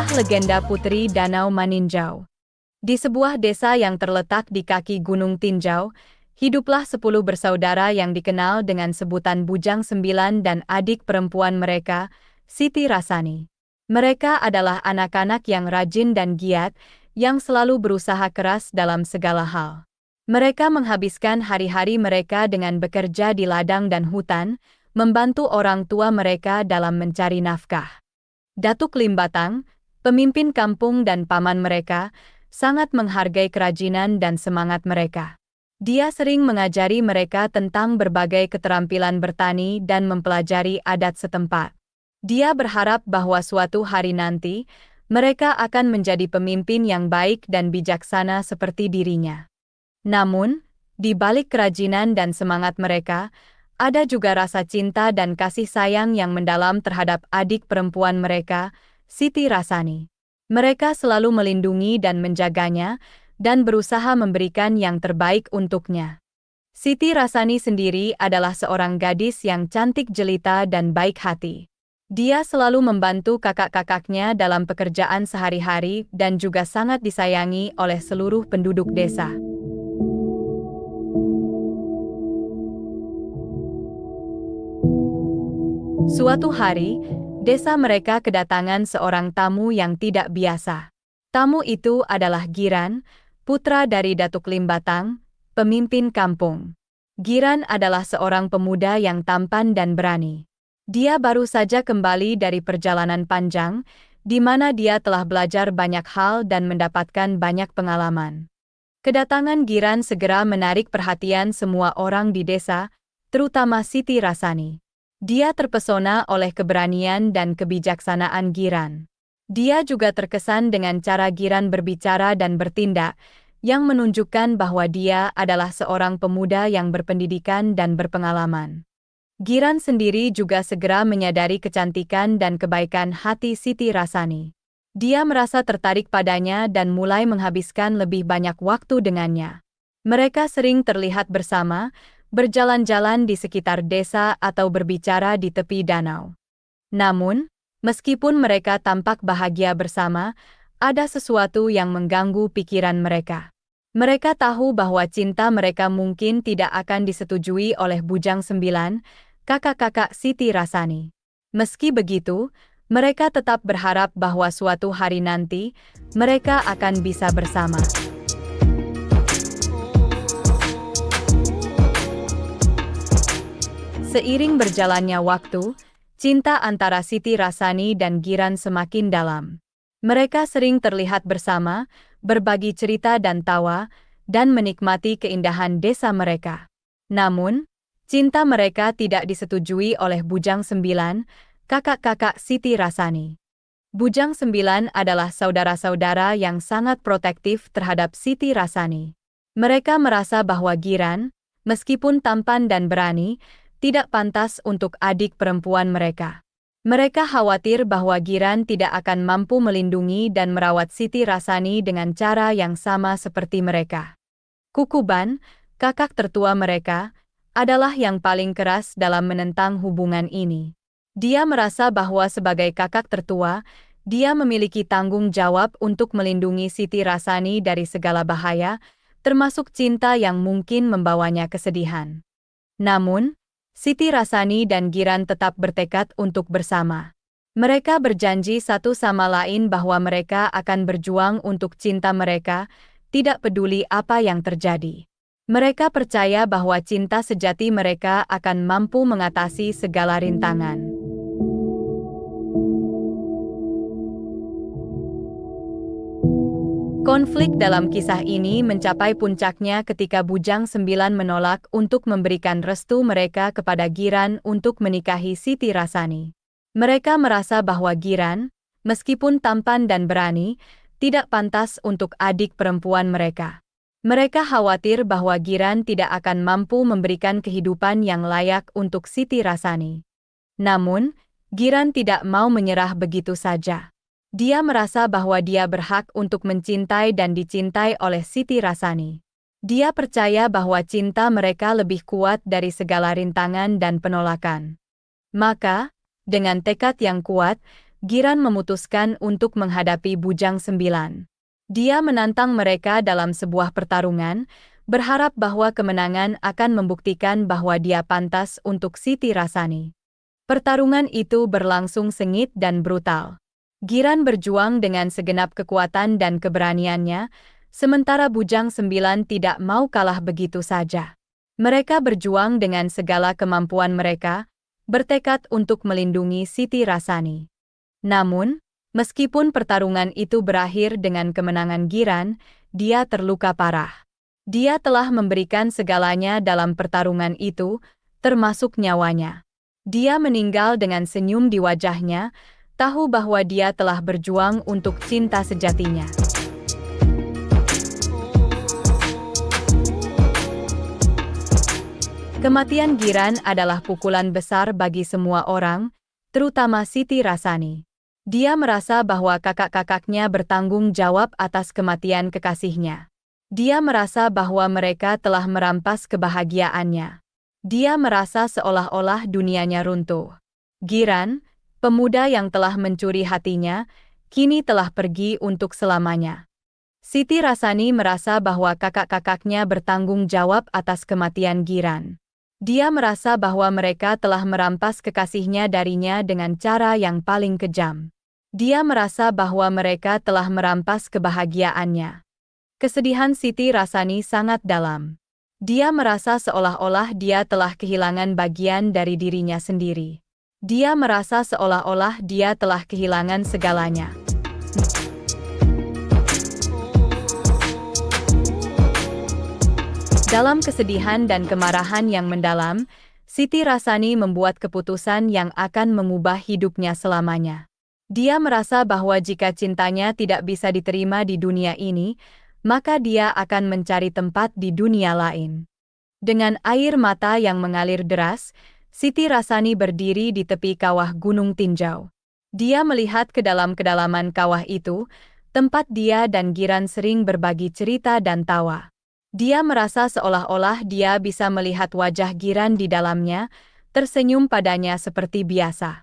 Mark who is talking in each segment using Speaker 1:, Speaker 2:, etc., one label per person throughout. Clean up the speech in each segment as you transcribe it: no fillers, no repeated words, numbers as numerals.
Speaker 1: Kisah legenda Putri Danau Maninjau. Di sebuah desa yang terletak di kaki Gunung Tinjau, hiduplah 10 bersaudara yang dikenal dengan sebutan Bujang Sembilan dan adik perempuan mereka, Siti Rasani. Mereka adalah anak-anak yang rajin dan giat, yang selalu berusaha keras dalam segala hal. Mereka menghabiskan hari-hari mereka dengan bekerja di ladang dan hutan, membantu orang tua mereka dalam mencari nafkah. Datuk Limbatang, pemimpin kampung dan paman mereka, sangat menghargai kerajinan dan semangat mereka. Dia sering mengajari mereka tentang berbagai keterampilan bertani dan mempelajari adat setempat. Dia berharap bahwa suatu hari nanti, mereka akan menjadi pemimpin yang baik dan bijaksana seperti dirinya. Namun, di balik kerajinan dan semangat mereka, ada juga rasa cinta dan kasih sayang yang mendalam terhadap adik perempuan mereka, Siti Rasani. Mereka selalu melindungi dan menjaganya, dan berusaha memberikan yang terbaik untuknya. Siti Rasani sendiri adalah seorang gadis yang cantik jelita dan baik hati. Dia selalu membantu kakak-kakaknya dalam pekerjaan sehari-hari dan juga sangat disayangi oleh seluruh penduduk desa. Suatu hari, desa mereka kedatangan seorang tamu yang tidak biasa. Tamu itu adalah Giran, putra dari Datuk Limbatang, pemimpin kampung. Giran adalah seorang pemuda yang tampan dan berani. Dia baru saja kembali dari perjalanan panjang, di mana dia telah belajar banyak hal dan mendapatkan banyak pengalaman. Kedatangan Giran segera menarik perhatian semua orang di desa, terutama Siti Rasani. Dia terpesona oleh keberanian dan kebijaksanaan Giran. Dia juga terkesan dengan cara Giran berbicara dan bertindak, yang menunjukkan bahwa dia adalah seorang pemuda yang berpendidikan dan berpengalaman. Giran sendiri juga segera menyadari kecantikan dan kebaikan hati Siti Rasani. Dia merasa tertarik padanya dan mulai menghabiskan lebih banyak waktu dengannya. Mereka sering terlihat bersama, berjalan-jalan di sekitar desa atau berbicara di tepi danau. Namun, meskipun mereka tampak bahagia bersama, ada sesuatu yang mengganggu pikiran mereka. Mereka tahu bahwa cinta mereka mungkin tidak akan disetujui oleh Bujang Sembilan, kakak-kakak Siti Rasani. Meski begitu, mereka tetap berharap bahwa suatu hari nanti, mereka akan bisa bersama. Seiring berjalannya waktu, cinta antara Siti Rasani dan Giran semakin dalam. Mereka sering terlihat bersama, berbagi cerita dan tawa, dan menikmati keindahan desa mereka. Namun, cinta mereka tidak disetujui oleh Bujang Sembilan, kakak-kakak Siti Rasani. Bujang Sembilan adalah saudara-saudara yang sangat protektif terhadap Siti Rasani. Mereka merasa bahwa Giran, meskipun tampan dan berani, tidak pantas untuk adik perempuan mereka. Mereka khawatir bahwa Giran tidak akan mampu melindungi dan merawat Siti Rasani dengan cara yang sama seperti mereka. Kukuban, kakak tertua mereka, adalah yang paling keras dalam menentang hubungan ini. Dia merasa bahwa sebagai kakak tertua, dia memiliki tanggung jawab untuk melindungi Siti Rasani dari segala bahaya, termasuk cinta yang mungkin membawanya kesedihan. Namun, Siti Rasani dan Giran tetap bertekad untuk bersama. Mereka berjanji satu sama lain bahwa mereka akan berjuang untuk cinta mereka, tidak peduli apa yang terjadi. Mereka percaya bahwa cinta sejati mereka akan mampu mengatasi segala rintangan. Konflik dalam kisah ini mencapai puncaknya ketika Bujang Sembilan menolak untuk memberikan restu mereka kepada Giran untuk menikahi Siti Rasani. Mereka merasa bahwa Giran, meskipun tampan dan berani, tidak pantas untuk adik perempuan mereka. Mereka khawatir bahwa Giran tidak akan mampu memberikan kehidupan yang layak untuk Siti Rasani. Namun, Giran tidak mau menyerah begitu saja. Dia merasa bahwa dia berhak untuk mencintai dan dicintai oleh Siti Rasani. Dia percaya bahwa cinta mereka lebih kuat dari segala rintangan dan penolakan. Maka, dengan tekad yang kuat, Giran memutuskan untuk menghadapi Bujang Sembilan. Dia menantang mereka dalam sebuah pertarungan, berharap bahwa kemenangan akan membuktikan bahwa dia pantas untuk Siti Rasani. Pertarungan itu berlangsung sengit dan brutal. Giran berjuang dengan segenap kekuatan dan keberaniannya, sementara Bujang Sembilan tidak mau kalah begitu saja. Mereka berjuang dengan segala kemampuan mereka, bertekad untuk melindungi Siti Rasani. Namun, meskipun pertarungan itu berakhir dengan kemenangan Giran, dia terluka parah. Dia telah memberikan segalanya dalam pertarungan itu, termasuk nyawanya. Dia meninggal dengan senyum di wajahnya, tahu bahwa dia telah berjuang untuk cinta sejatinya. Kematian Giran adalah pukulan besar bagi semua orang, terutama Siti Rasani. Dia merasa bahwa kakak-kakaknya bertanggung jawab atas kematian kekasihnya. Dia merasa bahwa mereka telah merampas kebahagiaannya. Dia merasa seolah-olah dunianya runtuh. Giran, pemuda yang telah mencuri hatinya, kini telah pergi untuk selamanya. Siti Rasani merasa bahwa kakak-kakaknya bertanggung jawab atas kematian Giran. Dia merasa bahwa mereka telah merampas kekasihnya darinya dengan cara yang paling kejam. Dia merasa bahwa mereka telah merampas kebahagiaannya. Kesedihan Siti Rasani sangat dalam. Dia merasa seolah-olah dia telah kehilangan bagian dari dirinya sendiri. Dia merasa seolah-olah dia telah kehilangan segalanya. Dalam kesedihan dan kemarahan yang mendalam, Siti Rasani membuat keputusan yang akan mengubah hidupnya selamanya. Dia merasa bahwa jika cintanya tidak bisa diterima di dunia ini, maka dia akan mencari tempat di dunia lain. Dengan air mata yang mengalir deras, Siti Rasani berdiri di tepi kawah Gunung Tinjau. Dia melihat ke dalam kedalaman kawah itu, tempat dia dan Giran sering berbagi cerita dan tawa. Dia merasa seolah-olah dia bisa melihat wajah Giran di dalamnya, tersenyum padanya seperti biasa.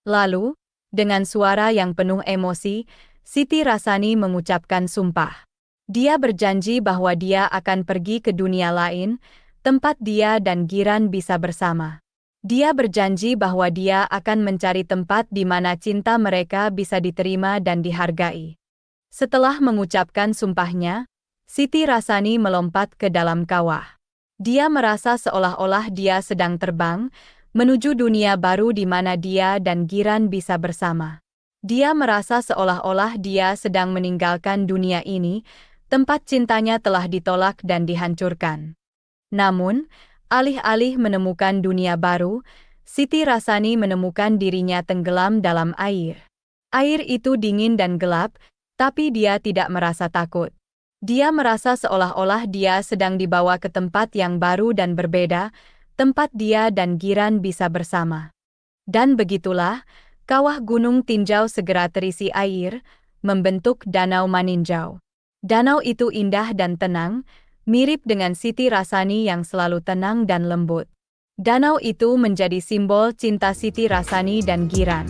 Speaker 1: Lalu, dengan suara yang penuh emosi, Siti Rasani mengucapkan sumpah. Dia berjanji bahwa dia akan pergi ke dunia lain, tempat dia dan Giran bisa bersama. Dia berjanji bahwa dia akan mencari tempat di mana cinta mereka bisa diterima dan dihargai. Setelah mengucapkan sumpahnya, Siti Rasani melompat ke dalam kawah. Dia merasa seolah-olah dia sedang terbang, menuju dunia baru di mana dia dan Giran bisa bersama. Dia merasa seolah-olah dia sedang meninggalkan dunia ini, tempat cintanya telah ditolak dan dihancurkan. Namun, alih-alih menemukan dunia baru, Siti Rasani menemukan dirinya tenggelam dalam air. Air itu dingin dan gelap, tapi dia tidak merasa takut. Dia merasa seolah-olah dia sedang dibawa ke tempat yang baru dan berbeda, tempat dia dan Giran bisa bersama. Dan begitulah, kawah Gunung Tinjau segera terisi air, membentuk Danau Maninjau. Danau itu indah dan tenang, mirip dengan Siti Rasani yang selalu tenang dan lembut. Danau itu menjadi simbol cinta Siti Rasani dan Giran.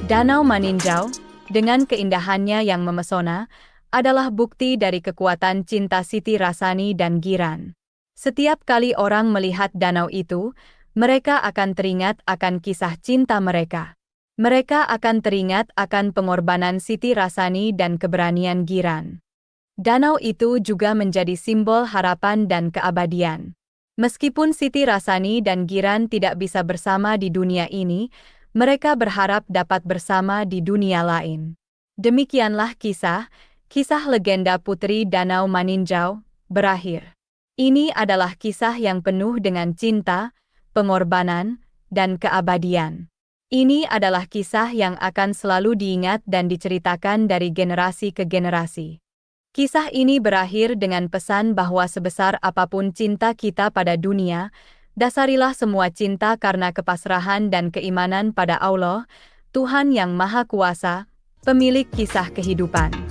Speaker 1: Danau Maninjau, dengan keindahannya yang memesona, adalah bukti dari kekuatan cinta Siti Rasani dan Giran. Setiap kali orang melihat danau itu, mereka akan teringat akan kisah cinta mereka. Mereka akan teringat akan pengorbanan Siti Rasani dan keberanian Giran. Danau itu juga menjadi simbol harapan dan keabadian. Meskipun Siti Rasani dan Giran tidak bisa bersama di dunia ini, mereka berharap dapat bersama di dunia lain. Demikianlah kisah legenda Putri Danau Maninjau, berakhir. Ini adalah kisah yang penuh dengan cinta, pengorbanan, dan keabadian. Ini adalah kisah yang akan selalu diingat dan diceritakan dari generasi ke generasi. Kisah ini berakhir dengan pesan bahwa sebesar apapun cinta kita pada dunia, dasarilah semua cinta karena kepasrahan dan keimanan pada Allah, Tuhan yang Maha Kuasa, pemilik kisah kehidupan.